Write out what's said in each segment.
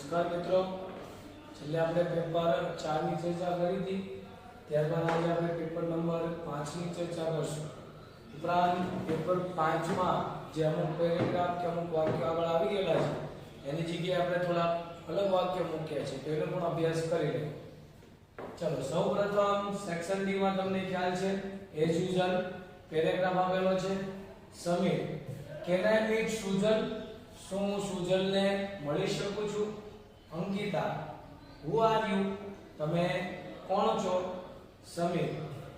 નમસ્કાર મિત્રો, છેલ્લે આપણે પેપર 4 ની ચર્ચા કરી હતી. ત્યારબાદ આજે આપણે પેપર નંબર 5 ની ચર્ચા કરશું. ઉપરાંત પેપર 5 માં જે અમુક પેરેગ્રાફ કે અમુક વાક્યો આગળ આવી ગયેલા છે એની જગ્યાએ આપણે થોડા અલગ વાક્ય મૂક્યા છે, તો એનો પણ અભ્યાસ કરી લઈએ. ચલો, સૌપ્રથમ સેક્શન ડી માં તમને ખ્યાલ છે એઝ યુઝ્યુઅલ પેરેગ્રાફ આપેલો છે. Sameer, can I meet Sujal? શું હું સુજલને મળી શકું છું? Ankita, who are you? તમે કોણ છો? Sameer,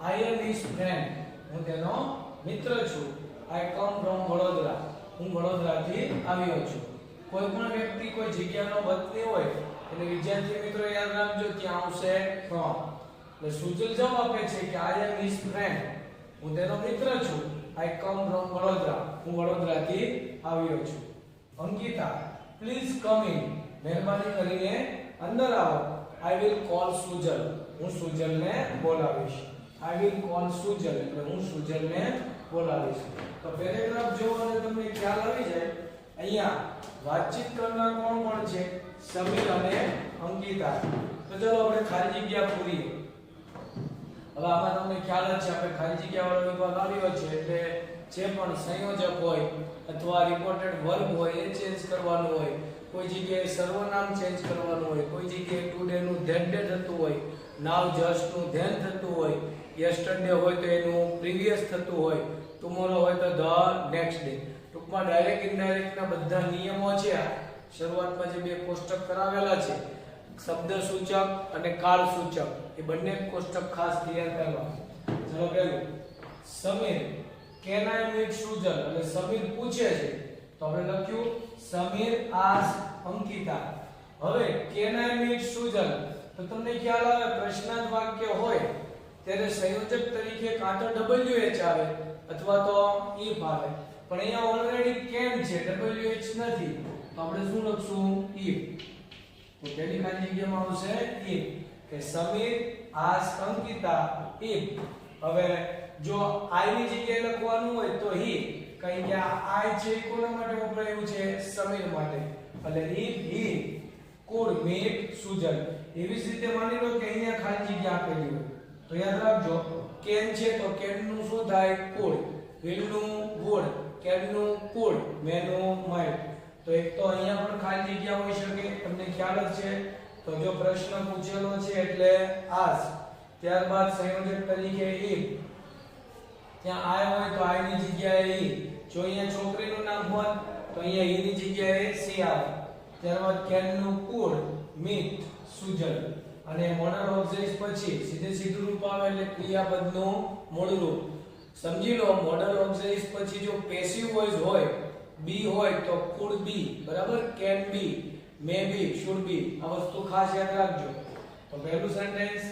I am his friend. હું તેનો મિત્ર છું. I come from Vadodara. હું વડોદરાથી આવ્યો છું. કોઈ પણ વ્યક્તિ કોઈ જગ્યાનો વતની હોય એટલે વિદ્યાર્થી મિત્રો યાદ રાખજો ત્યાં આવશે ફ્રોમ. એટલે સુજલ જવાબ આપે છે કે આઈ એમ હિઝ ફ્રેન્ડ. હું તેનો મિત્ર છું. I come from Vadodara. હું વડોદરાથી આવ્યો છું. Ankita, please come in. મહેરબાની કરીને અંદર આવો. I will call Sujal. હું સુજલને બોલાવીશ. આઈ વિલ કોલ સુજલ એટલે હું સુજલને બોલાવીશ. તો પેરેગ્રાફ જોવો અને તમને ખ્યાલ આવી જાય. અહીંયા વાતચીત કરનાર કોણ કોણ છે? સમીર અને અંકિતા. તો ચલો આપણે ખાલી જગ્યા પૂરીએ. હવે આમાં તમને ખ્યાલ જ છે આપણે ખાલી જગ્યા વાળો વિભાગ આવ્યો છે એટલે જે પણ સંયોજક હોય અથવા રિપોર્ટેડ વર્બ હોય એ ચેન્જ કરવાનું હોય, કોઈ જગ્યાએ સર્વનામ ચેન્જ કરવાનું હોય, કોઈ જગ્યાએ ટુડે નું ધેટ ડે થતું હોય, નાવ જસ્ટ નું ધેન થતું હોય, યસ્ટરડે હોય તો એનું પ્રીવિયસ થતું હોય, ટુમોરો હોય તો ધ નેક્સ્ટ ડે. ટૂંકમાં ડાયરેક્ટ ઇનડાયરેક્ટ ના બધા નિયમો છે. શરૂઆતમાં જે બે કોષ્ટક કરાવેલા છે શબ્દ સૂચક અને કાળ સૂચક, એ બંને કોષ્ટક ખાસ તૈયાર કરવા. ચલો, પહેલું Sameer, can I meet Sujal? એટલે સમીર પૂછે છે તો આપણે લખ્યું સમીર આસ્ક અંકિતા. હવે કેન આઈ મીટ સુજલ તો તમને ખ્યાલ આવે પ્રશ્નાર્થ વાક્ય હોય ત્યારે સંયોજક તરીકે કાં તો WH આવે અથવા તો if આવે, પણ અહીંયા ઓલરેડી કેન છે, WH નથી, તો આપણે શું લખશું? if. તો પહેલી ખાલી જગ્યામાં આવશે if, કે સમીર આસ્ક અંકિતા if. હવે જો I ની જગ્યાએ લખવાનું હોય તો he, કારણ કે આ I છે કોના માટે વપરાયું છે? સમીર માટે. એટલે if he could meet Sujal. એવી જ રીતે માની લો કે અહીંયા ખાલી જગ્યા આપેલી હોય તો યાદ રાખજો can છે તો can નું શું થાય? could. will નું would, can નું could, may નું might. તો એક તો અહીંયા પણ ખાલી જગ્યા હોઈ શકે, તમને ખ્યાલ જ છે. તો જો પ્રશ્ન પૂછેલો છે એટલે ask, ત્યારબાદ સંયોજક તરીકે if, ત્યાં I હોય તો I ની જગ્યાએ he. જો અહીંયા છોકરીનું નામ હોત તો અહીંયા he ની જગ્યાએ she આવે. ત્યારબાદ can નું could meet Sujal. અને મોડલ ઓબ્જેક્ટ પછી સીધું રૂપ આવે એટલે ક્રિયાપદનું મૂળ રૂપ. સમજી લો મોડલ ઓબ્જેક્ટ પછી જો પેસિવ વોઇસ હોય, be હોય તો could be, બરાબર, can be, may be, should be. આ વસ્તુ ખાસ યાદ રાખજો. તો પહેલું sentence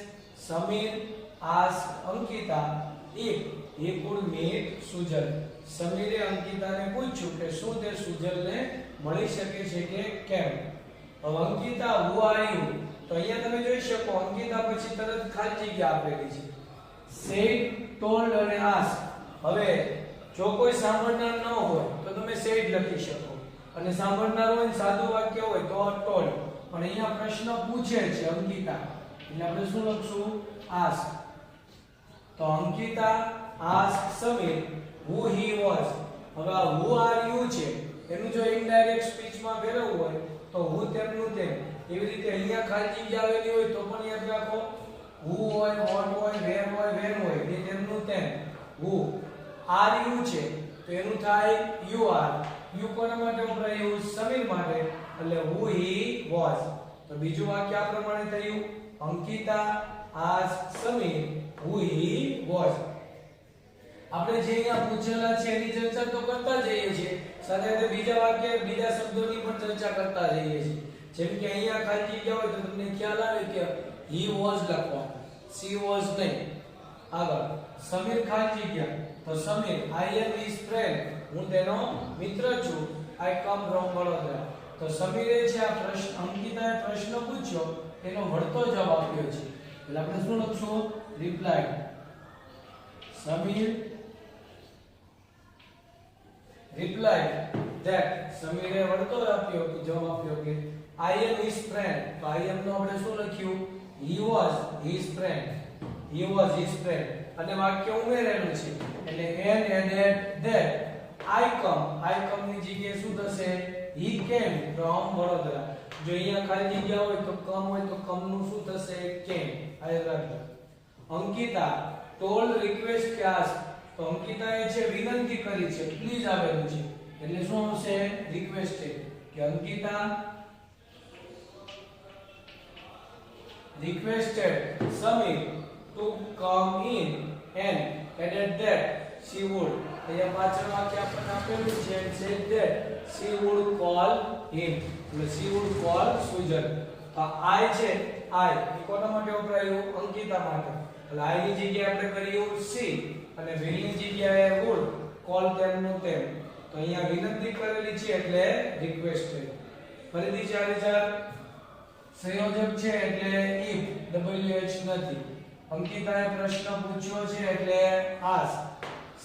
Sameer ask Ankita if he could meet Sujal. સમીરે અંકિતાને પૂછ્યું કે શું તે સુજલને મળી શકે છે કે કેમ. હવે અંકિતા who are you? તો અહીંયા તમે જોઈ શકો અંકિતા પછી તરત ખાલી જગ્યા આપેલી છે. said, told અને asked. હવે જો કોઈ સાંભળનાર ન હોય તો તમે said લખી શકો, અને સાંભળનાર હોય ને સાદું વાક્ય હોય તો told. પણ અહીંયા પ્રશ્ન પૂછે છે અંકિતા એટલે આપણે શું લખશું? asked. તો Ankita asked Samir who he was. હવે આ who are you છે એનું જો ઇનડાયરેક્ટ સ્પીચમાં ફેરવવું હોય તો who તેમનું તેમ. એવી રીતે અહીંયા ખાલી જગ્યા આવેલી હોય તો પણ યાદ રાખો who હોય, what હોય, where હોય, when હોય, એ તેમનું તેમ. who are you છે તો એનું થાય you are. you કોના માટે વપરાયું? સમીર માટે. એટલે who he was. તો બીજું વાક્ય આ પ્રમાણે થયું Ankita asked Samir who he was. આપણે જે અહીંયા પૂછેલા છે એની ચર્ચા તો કરતા જઈએ છીએ, સાથે સાથે બીજા વાક્ય બીજા શબ્દોની પણ ચર્ચા કરતા જઈએ છીએ. જેમ કે અહીંયા ખાલી જગ્યા હોય તો તમને ખ્યાલ આવે કે he was લખવાનું, she was નહીં. આગળ સમીર ખાલી જગ્યા તો Sameer I am his friend. હું તેનો મિત્ર છું. I come from Vadodara. તો સમીરે છે આ પ્રશ્ન, અંકિતાએ પ્રશ્ન પૂછ્યો એનો વળતો જવાબ આપ્યો છે એટલે આપણે શું લખશું? રિપ્લાય. સમીર replied that સમીરે વળતો આપ્યો કે જવાબ આપ્યો કે I am his friend. તો I am નો આપણે શું લખ્યું? He was his friend. He was his friend. અને વાક્ય ઉમેરેલું છે એટલે n added that I come ની જગ્યાએ શું થશે? He came from Vadodara. જો અહીંયા ખાલી જગ્યા હોય તો come હોય તો come નું શું થશે? came. આ યાદ રાખજો. અંકિતા told request કે ask. તો અંકિતાએ છે વિનંતી કરી છે, પ્લીઝ આવેલું છે એટલે શું આવશે? રિક્વેસ્ટેડ. કે Ankita requested Samir to come in and added that she would. અહીંયા પાછળ વાક્ય આપણને આપેલું છે and said that she would call him. એટલે she would call Sujan. તો I છે I એ કોના માટે વપરાયું? અંકિતા માટે. એટલે I ની જગ્યાએ આપણે કર્યું she અને will ની જગ્યાએ would call them નું તેમ. તો અહીંયા વિનંતી કરેલી છે એટલે requested. ફરીથી 4000 સંયોજક છે એટલે if wh નથી. અંકિતાએ પ્રશ્ન પૂછ્યો છે એટલે ask.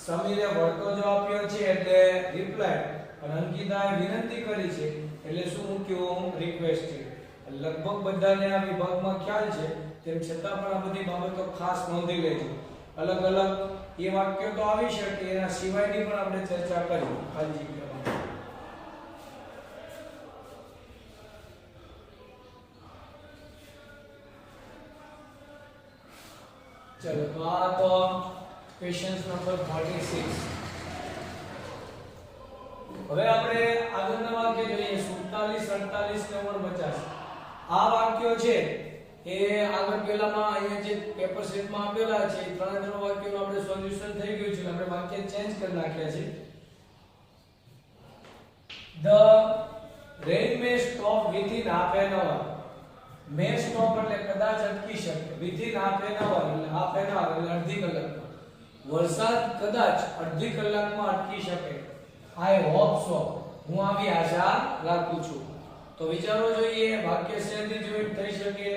સમીરે વળતો જવાબ આપ્યો છે એટલે reply. અને અંકિતાએ વિનંતી કરી છે એટલે શું મૂક્યું? requested. લગભગ બધાને આ વિભાગમાં ખ્યાલ છે, તેમ છતાં પણ આ બધી બાબતો ખાસ નોંધી લેજો. અલગ અલગ એ વાક્યો તો આવી શકે, એના સિવાયની પણ આપણે ચર્ચા કરી. કાળજી કરવાની. चलो तो आ तो क्वेश्चन नंबर 46. હવે આપણે આગળના વાક્ય જોઈએ 47 48 49 આ વાક્યો છે એ આગળ પહેલામાં અહીંયા જે પેપર શીટમાં આપેલા છે એ ત્રણ ત્રણ વાક્યોનું આપણે સોલ્યુશન થઈ ગયું છે. આપણે વાક્ય ચેન્જ કરી નાખ્યા છે. The rain may stop within half an hour. may stop એટલે કદાચ અટકી શકે. within half an hour એટલે half an hour એટલે અડધી કલાકમાં. વરસાદ કદાચ અડધી કલાકમાં અટકી શકે. I hope so. હું આવી આશા રાખું છું. તો વિચારો જોઈએ વાક્ય શેથી જોઈન્ટ થઈ શકે?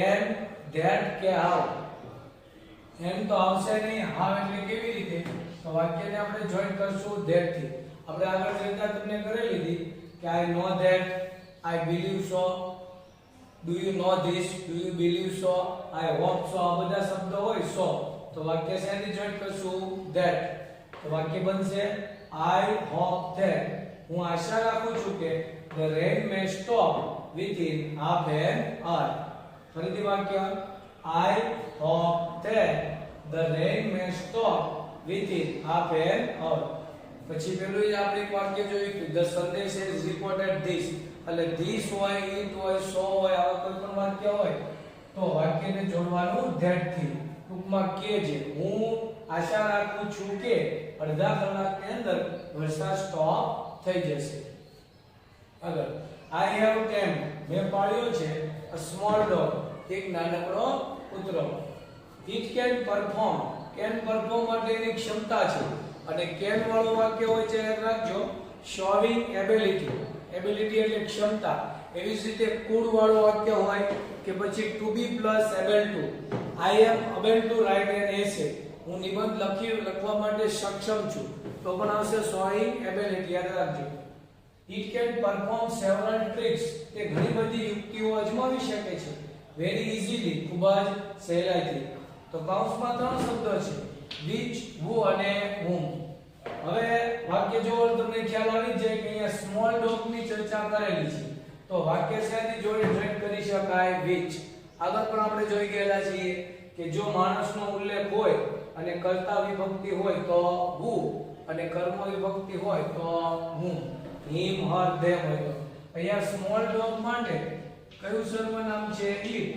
and that કે how. and તો આવશે નહીં, how એટલે કેવી રીતે? તો વાક્યને આપણે જોઈન્ટ કરશું that થી. આપણે આગળ ચર્ચા તમને કરી લીધી કે I know that, I believe so, do you know this, do you believe so, I hope so. આ બધા શબ્દો હોય so તો વાક્ય શેથી જોઈન્ટ કરશું? that. તો વાક્ય બનશે I hope that. હું આશા રાખું છું કે the rain may stop within half an hour. ફરીથી વાક્ય I hope that the rain may stop within half an hour. પછી પેલું જ આપણે એક વાક્ય જોયું કે the Sandesh has reported this. એટલે this હોય, it હોય, so હોય, આવા કોઈ પણ વાક્ય હોય તો વાક્યને જોડવાનું that થી. ટૂંકમાં કે છે હું આશા રાખું છું કે અડધા કલાકની અંદર વરસાદ સ્ટોપ થઈ જશે. આગળ I have tamed. મેં પાળ્યો છે a small dog. એક નાનકડો કૂતરો. It can perform. can perform માટેની ક્ષમતા છે અને can વાળું વાક્ય હોય છે યાદ રાખજો showing ability. ability એટલે ક્ષમતા. એવી જ રીતે could વાળું વાક્ય હોય કે પછી to be plus able to. I am able to write an essay. હું નિબંધ લખવા માટે સક્ષમ છું તો પણ આવશે showing ability. યાદ રાખજો. It can perform several tricks. તે ઘણી બધી યુક્તિઓ અજમાવી શકે છે very easily. ખૂબ જ સહેલાઈથી. તો કૌંસમાં ત્રણ શબ્દો છે which, who અને whom. હવે વાક્ય જોવો તમને ખ્યાલ આવી જાય કે અહીંયા સ્મોલ ડોગ ની ચર્ચા કરેલી છે તો વાક્ય સાથે જોઈન્ટ કરી શકાય which. આગળ પણ આપણે જોઈ ગયેલા છીએ કે જો માણસનો ઉલ્લેખ હોય અને કર્તા વિભક્તિ હોય તો who અને કર્મ વિભક્તિ હોય તો whom. him, her, them હોય તો અહીંયા સ્મોલ ડોગ માટે કયું સર્વનામ છે? it.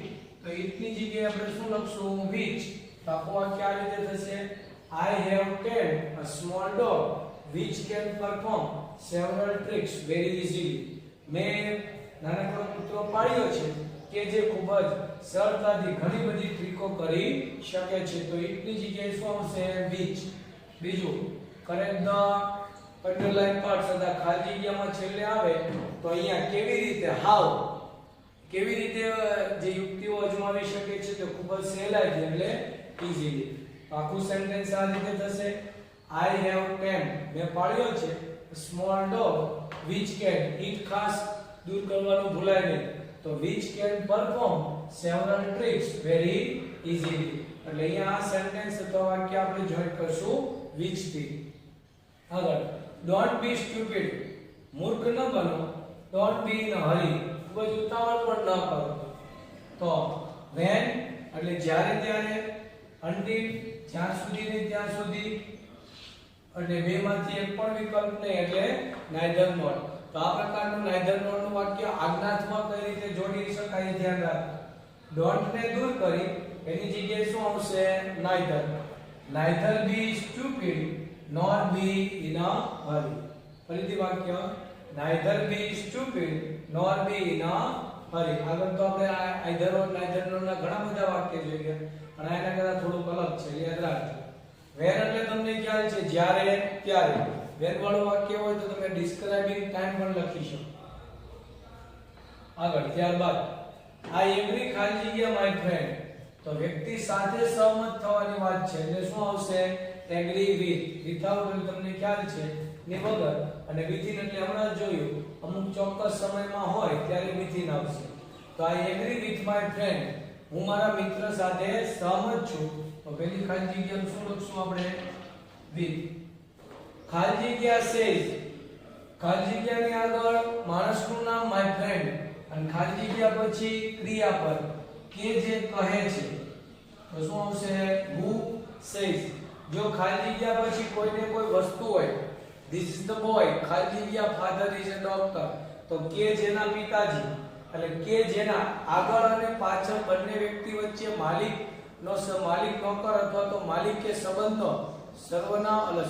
તો it ની જગ્યાએ આપણે શું લખશું? which. તો આખું વાક્ય આ રીતે થશે I have tamed a small dog which can perform several tricks very easily. મેં નાનકડો કૂતરો પાળ્યો છે કે જે ખૂબ જ સરળતાથી ઘણી બધી ટ્રીકો કરી શકે છે. તો it ની જગ્યાએ શું આવશે? which. બીજું કરેક્ટ ધ અંડરલાઈન પાર્ટ સદા ખાલી જગ્યામાં છેલ્લે આવે તો અહીંયા કેવી રીતે how કેવી રીતે જે યુક્તિઓ અજમાવી શકે છે તો ખૂબ જ સહેલાઈથી એટલે ઇઝીલી. આખું સેન્ટેન્સ આ રીતે થશે I have tamed. મેં પાળ્યો છે small dog which can eat ખાસ દૂર કરવાનું ભૂલાય નહીં તો which can perform several tricks very easily એટલે અહીંયા આ સેન્ટેન્સ અથવા વાક્ય આપણે જોઈન્ટ કરશું which થી આગળ don't be stupid મૂર્ખ ન બનો don't be in a hurry ખૂબ જ ઉતાવળ પણ ન કરો તો when એટલે જ્યારે ત્યારે until જ્યાં સુધી ને ત્યાં સુધી અને બેમાંથી એક પણ વિકલ્પ નહીં એટલે neither nor તો આ પ્રકારનું neither nor નું વાક્ય આજ્ઞાત્મક કઈ રીતે જોડી શકાય એ ધ્યાન રાખો don't ને દૂર કરી એની જગ્યાએ શું આવશે neither be stupid nor be in a hurry ફરીથી વાક્ય neither be stupid nor be in a hurry આગળ તો આપણે either or neither nor ના ઘણા બધા વાક્ય જોઈ ગયા પણ આના કરતા થોડુંક અલગ છે યાદ રાખજો when એટલે તમને ખ્યાલ છે જ્યારે ત્યારે when વાળું વાક્ય હોય તો તમે describing time પણ લખી શકો આગળ ત્યારબાદ I agree ખાલી જગ્યા my friend તો વ્યક્તિ સાથે સહમત થવાની વાત છે એટલે શું આવશે agree with without એટલે તમને ખ્યાલ છે ને વગર અને within એટલે હમણાં જ જોયું અમુક ચોક્કસ સમયમાં હોય ત્યારે within આવશે તો I agree with my friend હું મારા મિત્ર સાથે સહમત છું તો પહેલી ખાલી જગ્યામાં શું લખશું આપણે with ખાલી જગ્યા says ખાલી જગ્યાની આગળ માણસનું નામ my friend અને ખાલી જગ્યા પછી ક્રિયાપદ કે જે કહે છે તો શું આવશે who says જો ખાલી જગ્યા પછી કોઈને કોઈ વસ્તુ હોય this is the boy ખાલી જગ્યા father is a doctor તો કે જેના પિતાજી એટલે કે જેના આગળ અને પાછળ બંને વ્યક્તિ વચ્ચે માલિક નોકર અથવા તો માલિક કે સંબંધનો સર્વનામ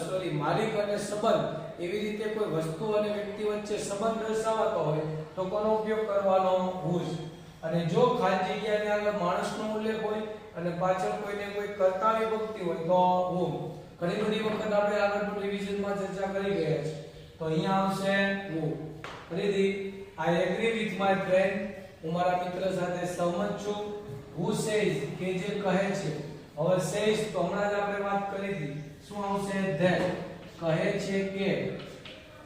માલિક અને સંબંધ એવી રીતે કોઈ વસ્તુ અને વ્યક્તિ વચ્ચે સંબંધ દર્શાવતો હોય તો કોનો ઉપયોગ કરવાનો whose અને જો ખાલી જગ્યાની આગળ માણસનો ઉલ્લેખ હોય અને પાછળ કોઈને કોઈ કર્તા વિભક્તિ હોય તો whom ઘણી બધી વખત આપણે આગળ રિવિઝનમાં ચર્ચા કરી ગયા છે તો અહીંયા આવશે who ફરીથી I agree with my friend હું મારા મિત્ર સાથે સહમત છું who says કે જે કહે છે હવે says તો હમણાં જ આપણે વાત કરી હતી શું આવશે that કહે છે કે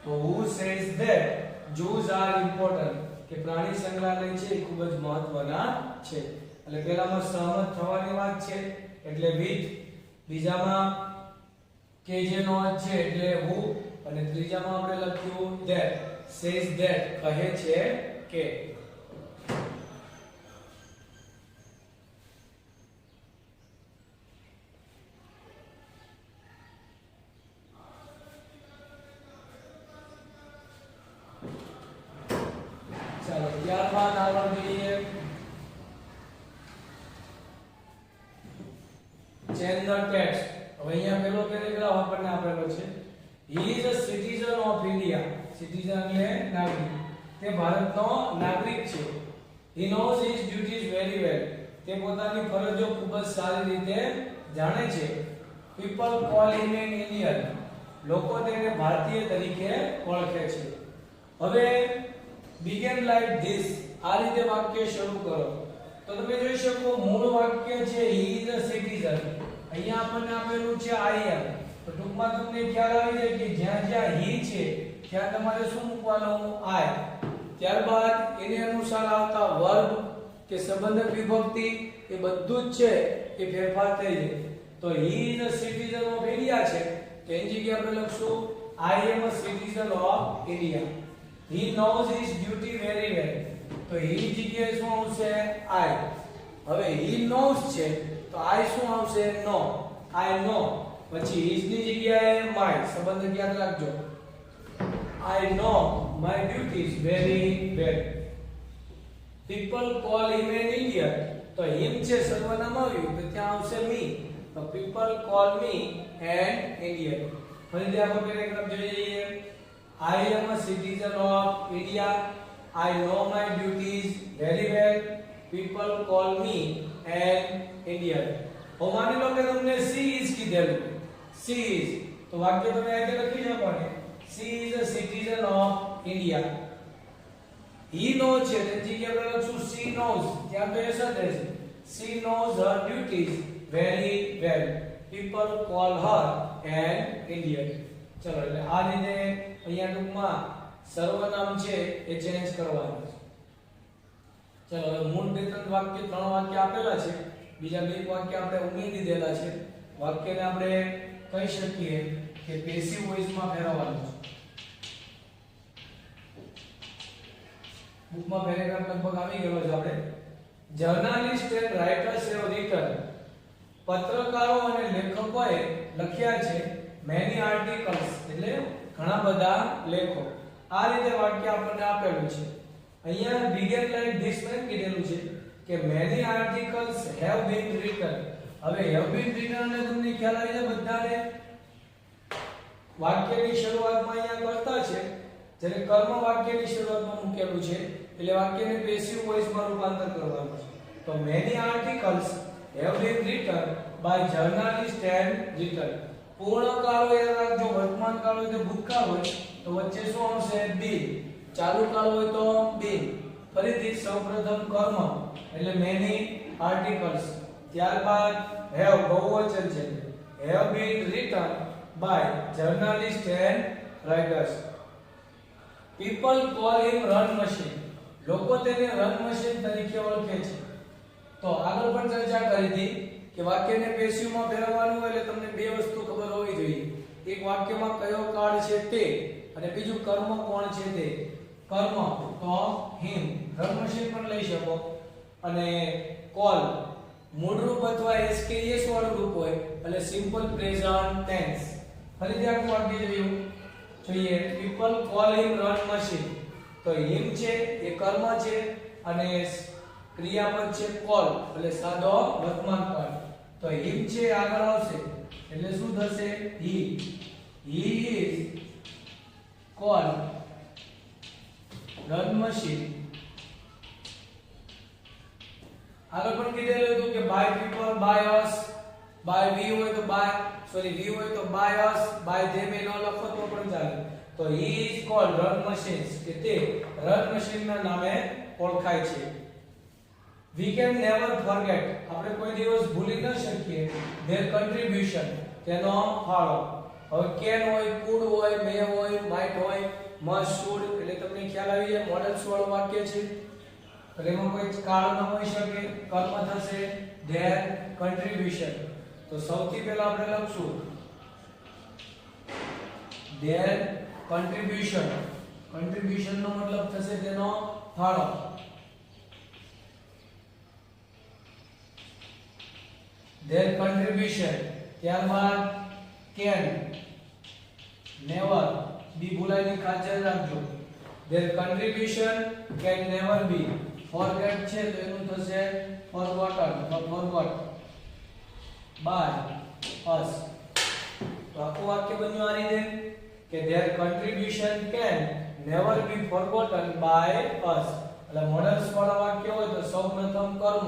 તો who says that zoos are important કે પ્રાણી સંગ્રહાલય છે એ ખૂબ જ મહત્વના છે એટલે પહેલામાં સહમત થવાની વાત છે એટલે with બીજામાં કે જેનો અર્થ છે એટલે who અને ત્રીજામાં આપણે લખ્યું that says that કહે છે કે ચાલો ત્યારબાદ આગળ જોઈએ change the text હવે અહીંયા પેલો પેરેગ્રાફ આપણને આપેલો છે he is a citizen of India citizen એટલે નાગરિક તે ભારતનો નાગરિક છે he knows his duties very well તે પોતાની ફરજો ખૂબ જ સારી રીતે જાણે છે people call him an Indian લોકો તેને ભારતીય તરીકે ઓળખે છે હવે begin like this આ રીતે વાક્ય શરૂ કરો તો તમે જોઈ શકો મૂળ વાક્ય છે he is a citizen અહીંયા આપણને આપેલું છે I am તો ટૂંકમાં તમને ખ્યાલ આવી જાય કે જ્યાં જ્યાં he છે ત્યાં તમારે શું મૂકવાનું I ત્યારબાદ એની અનુસાર આવતા વર્બ કે સંબંધક વિભક્તિ એ બધું જ છે એ ફેરફાર થઈ જાય તો he is a citizen of India છે તો એની જગ્યાએ આપણે લખશું I am a citizen of India he knows his duty very well તો he જગ્યાએ શું આવશે I હવે he knows છે તો I શું આવશે know I know પછી his ની જગ્યાએ my સંબંધ યાદ રાખજો I know my duties very well people call him an Indian તો him છે સર્વનામ આવ્યું તો ત્યાં આવશે me તો people call me an Indian ફરીથી આપણે પેરેગ્રાફ જોઈએ I am a citizen of India I know my duties very well people call me an Indian હવે માની લો કે તમને she is કીધેલું she is તો વાક્ય તમે આ રીતે લખી શકો ને she is a citizen of India he knows છે તે જગ્યાએ આપણે લખશું she knows ત્યાં તો એસ જ રહેશે she knows her duties very well people call her an Indian ચલો એટલે આ રીતે અહીંયા ટૂંકમાં સર્વનામ છે એ ચેન્જ કરવાનું છે. ચલો હવે મૂળ બે ત્રણ વાક્ય આપેલા છે, બીજા બે વાક્ય આપણે ઉમેરી દીધેલા છે. વાક્યને આપણે કહી શકીએ કે પેસિવ વોઇસમાં ફેરવવાનું છે. બુકમાં પેરેગ્રાફ લગભગ આવી ગયો છે. આપણે journalist and writers have written, પત્રકારો અને લેખકોએ લખ્યા છે મેની આર્ટિકલ્સ, એટલે ઘણા બધા લેખો. આ રીતે વાક્ય આપણને આપેલું છે. અહીંયા બિગન લાઈક ધીસ મેં કીધેલું છે કે many articles have been return. હવે હેવ બીન રિટન ને તમને ખ્યાલ આવી જાય બધાને. વાક્યની શરૂઆતમાં અહીંયા કરતા છે, જ્યારે કર્મ વાક્યની શરૂઆતમાં મૂકેલું છે એટલે વાક્યને પેસિવ વોઇસમાં રૂપાંતર કરવાનું છે. તો many articles have been written by journalist and written. પૂર્ણ કાળો યાદ રાખજો, વર્તમાન કાળ હોય તો ભૂતકાળ હોય તો વચ્ચે શું આવશે? બી. ચાલુ કાળ હોય તો બી. ફરીથી સૌપ્રથમ કર્મ એટલે મેની આર્ટિકલ્સ, ત્યારબાદ હેવ બહુવચન છે, have been written by journalist and writers. People call him run machine, લોકો તેને રન મશીન તરીકે ઓળખે છે. તો આગળ પણ ચર્ચા કરી હતી કે વાક્યને પેસિવમાં ફેરવવાનું હોય એટલે તમને બે વસ્તુ ખબર હોવી જોઈએ. એક વાક્યમાં કયો કાળ છે તે, અને બીજું કર્મ કોણ છે તે. કર્મ તો હિમ, રન મશીન પણ લઈ શકો. અને કોલ મૂળ રૂપ અથવા એસકેએસ વાળું રૂપ હોય એટલે સિમ્પલ પ્રેઝન્ટ ટેન્સ. ફરીથી આખું વાક્ય જોઈએ. People call him run machine, તો હિમ છે એ કર્મ છે અને ક્રિયાપદ છે કોલ એટલે સાદો વર્તમાન કાળ. તો હિમ છે આગળ આવશે એટલે શું થશે? He. He is call run machine. આગળ પણ કીધેલું હતું કે by people, by us, by we હોય તો બાય વી હોય તો બાય અસ, બાય ધેમ એ ન લખો તો પણ ચાલે. તો he is called run machines, કે તે રન મશીન ના નામે ઓળખાય છે. We can never forget, આપણે કોઈ દિવસ ભૂલી ન શકીએ their contribution, તેનો ફાળો. હવે can હોય, could હોય, may હોય, might હોય, must, should, એટલે તમને ખ્યાલ આવી જાય મોડલ્સ વાળું વાક્ય છે. એટલે એમાં કોઈ કાળ ન હોઈ શકે, કર્મ થશે their contribution. તો સૌથી પહેલા આપણે લખશું their contribution. contribution નો મતલબ થશે તેનો ફાળો. their contribution, ત્યારબાદ can, never, બી ભૂલાયની ખાતર રાખજો. their contribution can never be, forget છે તો એનું થશે forgotten, તો forgot by us. તો આખું વાક્ય બન્યું આ રીતે કે their contribution can never be forgotten by us. એટલે મોડલ્સ વાળા વાક્ય હોય તો સૌપ્રથમ કર્મ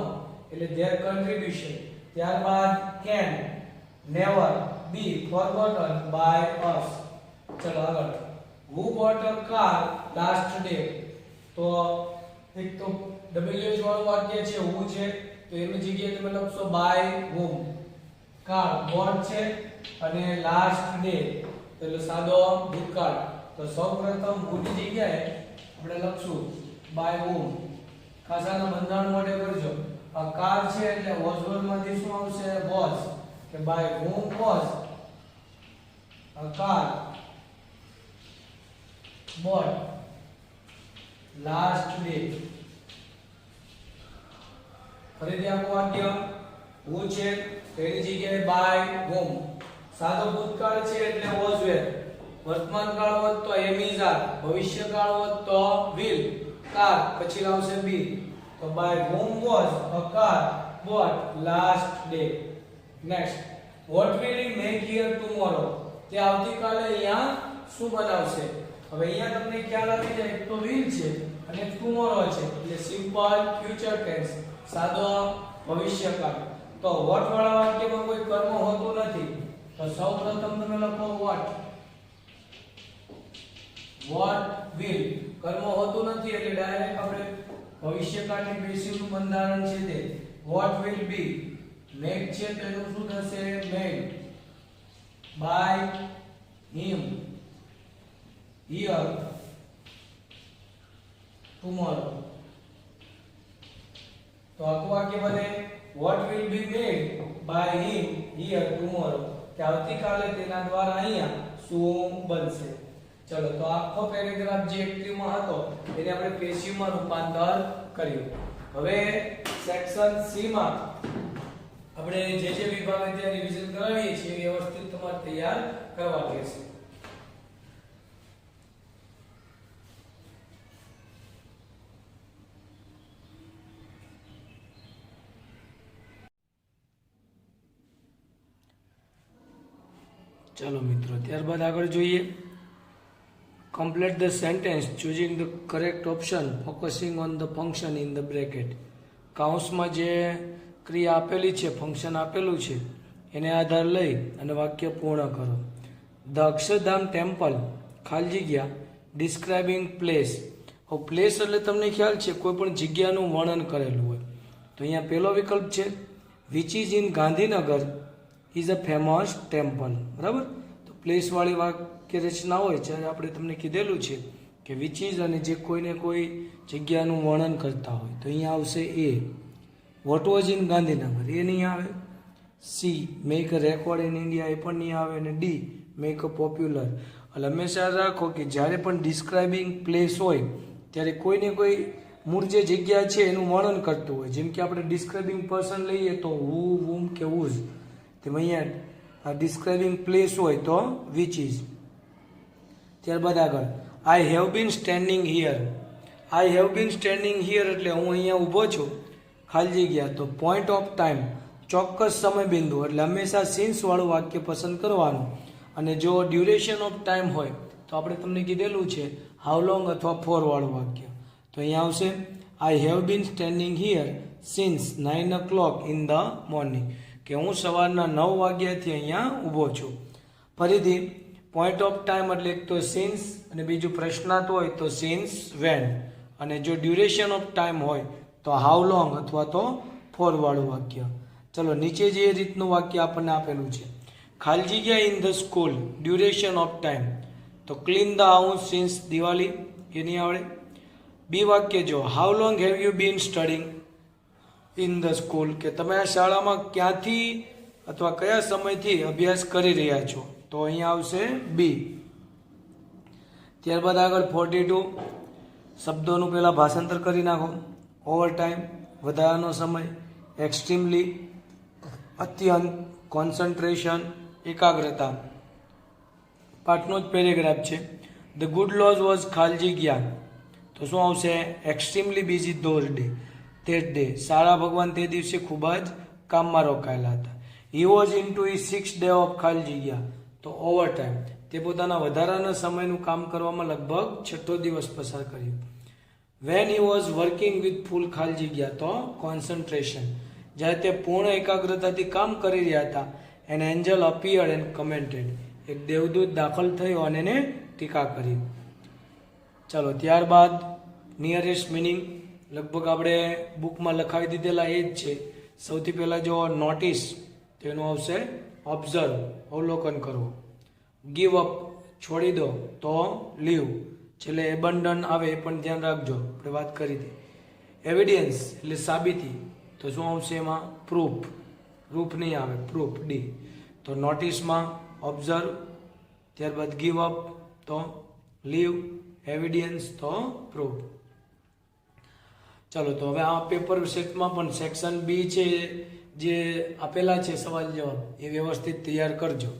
એટલે their contribution, ત્યારબાદ can never be forgotten by us. ચલો આગળ. who bought a car last day, તો એક તો WH વાળું વાક્ય છે who છે તો એની જગ્યાએ તમે લખશો by whom. car bought છે અને last day એટલે સાદો ભૂતકાળ. તો સૌપ્રથમ who ની જગ્યાએ આપણે લખશું by whom. ખાસાના બંધારણ માટે કરજો. આ કાર છે એટલે was માંથી શું આવશે? was, કે by whom was a car bought last day. ફરીથી આખું વાક્ય who છે તેની જગ્યાએ by whom. સાદો ભૂતકાળ છે એટલે was were, વર્તમાન કાળ હોત તો am is are, ભવિષ્ય કાળ હોત તો will, car પછી આવશે be. તો by whom was a car bought last day. next, what will he make here tomorrow, તે આવતીકાલે અહીંયા શું બનાવશે? હવે અહીંયા તમને ખ્યાલ આવી જાય એક તો will છે અને tomorrow છે એટલે સિમ્પલ ફ્યુચર ટેન્સ, સાદો ભવિષ્યકાળ. તો what વાળા વાક્યમાં કોઈ કર્મ હોતું નથી તો સૌપ્રથમ તમે લખો what. what will, કર્મ હોતું નથી એટલે ડાયરેક્ટ આપણે ભવિષ્યકાળની પેસિવનું બંધારણ છે તે what will be. make છે તો એનું શું થશે? made by him. here tomorrow. તો આખું વાક્ય બને what will be made by him here tomorrow. કે આવતીકાલે તેના દ્વારા અહીંયા શું બનશે. ચલો તો આખો પેરેગ્રાફ જે એક્ટિવમાં હતો એને આપણે પેસિવમાં રૂપાંતર કર્યું. હવે સેક્શન સી માં આપણે જે વિભાગે ત્યાં રિવિઝન કરાવીએ છીએ એ વ્યવસ્થિત તમારે તૈયાર કરવા પડશે. ચલો મિત્રો ત્યારબાદ આગળ જોઈએ. Complete the sentence choosing the correct option focusing on the function in the bracket. કૌંસમાં જે ક્રિયા આપેલી છે, ફંક્શન આપેલું છે, એને આધાર લઈ અને વાક્ય પૂર્ણ કરો. ધ અક્ષરધામ ટેમ્પલ ખાલી જગ્યા ડિસ્ક્રાઇબિંગ પ્લેસ. હવે પ્લેસ એટલે તમને ખ્યાલ છે કોઈ પણ જગ્યાનું વર્ણન કરેલું હોય. તો અહીંયા પહેલો વિકલ્પ છે which is in Gandhinagar is a famous temple. બરાબર. તો પ્લેસવાળી વાક્ય રચના હોય જ્યારે આપણે તમને કીધેલું છે કે વિચ ઇઝ અને જે કોઈને કોઈ જગ્યાનું વર્ણન કરતા હોય તો અહીંયા આવશે એ. વોટ વોઝ ઇન ગાંધીનગર એ નહીં આવે. See make a record in India એ પણ નહીં આવે. અને ડી મેક અ પોપ્યુલર. એટલે હંમેશા રાખો કે જ્યારે પણ ડિસ્ક્રાઇબિંગ પ્લેસ હોય ત્યારે કોઈને કોઈ મૂળ જે જગ્યા છે એનું વર્ણન કરતું હોય. જેમ કે આપણે ડિસ્ક્રાઇબિંગ પર્સન લઈએ તો હુ, વુમ કે હુઝ. તેમ અહીંયા ડિસ્ક્રાઇબિંગ પ્લેસ હોય તો વિચ ઇઝ. ત્યારબાદ આગળ I have been standing here. I have been standing here એટલે હું અહીંયા ઊભો છું ખાલી જગ્યા. તો પોઈન્ટ ઓફ ટાઈમ ચોક્કસ સમય બિંદુ એટલે હંમેશા સિન્સ વાળું વાક્ય પસંદ કરવાનું. અને જો ડ્યુરેશન ઓફ ટાઈમ હોય તો આપણે તમને કીધેલું છે હાઉ લોંગ અથવા ફોર વાળું વાક્ય. તો અહીંયા આવશે I have been standing here since 9 o'clock in the morning. કે હું સવારના 9 વાગ્યાથી અહીંયા ઊભો છું. ફરીથી પોઈન્ટ ઓફ ટાઈમ એટલે એક તો સિન્સ અને બીજું પ્રશ્નાર્થ હોય તો સિન્સ વેન. અને જો ડ્યુરેશન ઓફ ટાઈમ હોય તો હાઉ લોંગ અથવા તો ફોર વાળું વાક્ય. ચલો નીચે જે રીતનું વાક્ય આપણને આપેલું છે ખાલી જગ્યા in the school duration of time તો clean the house since Diwali એ નહીં આવડે. બી વાક્ય જો how long have you been studying in the school કે તમે આ શાળામાં ક્યાંથી અથવા કયા સમયથી અભ્યાસ કરી રહ્યા છો તો અહીંયા આવશે બી. ત્યારબાદ આગળ 42 શબ્દોનું પહેલાં ભાષાંતર કરી નાખો. ઓવર ટાઈમ વધારાનો સમય, એક્સ્ટ્રીમલી અત્યંત, કોન્સન્ટ્રેશન એકાગ્રતા. પાઠનો જ પેરેગ્રાફ છે. ધ ગુડ લોઝ વોઝ ખાલી જગ્યા તો શું આવશે extremely busy those day that day. સારા ભગવાન તે દિવસે ખૂબ જ કામમાં રોકાયેલા હતા. He was in to his 6th day ઓફ ખાલી જગ્યા તો ઓવર ટાઈમ તે પોતાના વધારાના સમયનું કામ કરવામાં લગભગ 6થો દિવસ પસાર કર્યો. When he was working with full ખાલી જગ્યા તો કોન્સન્ટ્રેશન જ્યારે તે પૂર્ણ એકાગ્રતાથી કામ કરી રહ્યા હતા. An angel appeared and commented એક દેવદૂત દાખલ થયો અને એને ટીકા કરી. ચાલો ત્યારબાદ નિયરેસ્ટ મિનિંગ લગભગ આપણે બુકમાં લખાવી દીધેલા એ જ છે. સૌથી પહેલાં જો નોટિસ તો એનું આવશે ઓબ્ઝર્વ અવલોકન કરવો. ગીવ અપ છોડી દો તો લીવ. છેલ્લે એબન્ડન આવે એ પણ ધ્યાન રાખજો, આપણે વાત કરી હતી. એવિડન્સ એટલે સાબિતી તો શું આવશે એમાં પ્રૂફ. પ્રૂફ નહીં આવે, પ્રૂફ ડી. તો નોટિસમાં ઓબ્ઝર્વ, ત્યારબાદ ગીવ અપ તો લીવ, એવિડન્સ તો પ્રૂફ. ચાલો તો હવે આ પેપર સેટમાં પણ સેક્શન બી છે જે આપેલા છે સવાલ જવાબ એ વ્યવસ્થિત તૈયાર કરજો.